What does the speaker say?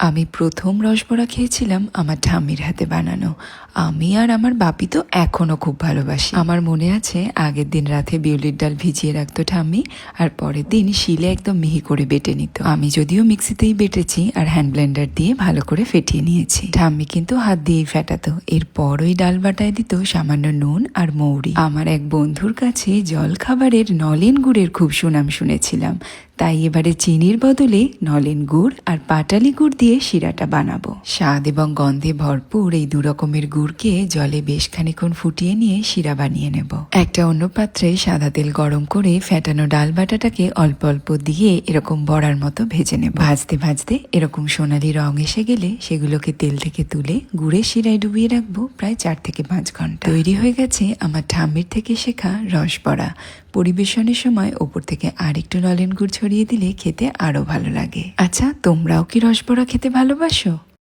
আমি প্রথম রসবড়া খেয়েছিলাম আমার ঠাম্মির হাতে বানানো। আমি আর আমার বাপি তো এখনো খুব ভালোবাসি। আমার মনে আছে আগের দিন রাতে বিউলির ডাল ভিজিয়ে রাখতো ঠাম্মি, আর পরের দিন শিলে একদম মিহি করে বেটে নিত। আমি যদিও মিক্সিতেই বেটেছি আর হ্যান্ড ব্লেন্ডার দিয়ে ভালো করে ফেটিয়ে নিয়েছি, ঠাম্মি কিন্তু হাত দিয়েই ফেটাতো। এরপর ওই ডাল বাটায় দিত সামান্য নুন আর মৌরি। আমার এক বন্ধুর কাছে জল খাবারের নলেন গুড়ের খুব সুনাম শুনেছিলাম, তাই এবারে চিনির বদলে নলেন গুড় আর পাটালি গুড় দিয়ে শিরাটা বানাবো। স্বাদ এবং গন্ধে ভরপুর এই দু রকমের গুড়কে জলে বেশ খানিক্ষণ ফুটিয়ে নিয়ে শিরা বানিয়ে নেব। একটা অন্য পাত্রে সাদা তেল গরম করে ফেটানো ডাল বাটাটাকে অল্প অল্প দিয়ে এরকম বড়ার মতো ভেজে নেব। ভাজতে ভাজতে এরকম সোনালি রং এসে গেলে সেগুলোকে তেল থেকে তুলে গুড়ের শিরায় ডুবিয়ে রাখবো প্রায় 4 থেকে 5 ঘন্টা। তৈরি হয়ে গেছে আমার ঠাম্মির থেকে শেখা রসবড়া। পরিবেশনের সময় ওপর থেকে আরেকটু নলেন গুড় ছড়িয়ে দিলে খেতে আরো ভালো লাগে। আচ্ছা, তোমরাও কি রসবড়া খেতে ভালোবাসো?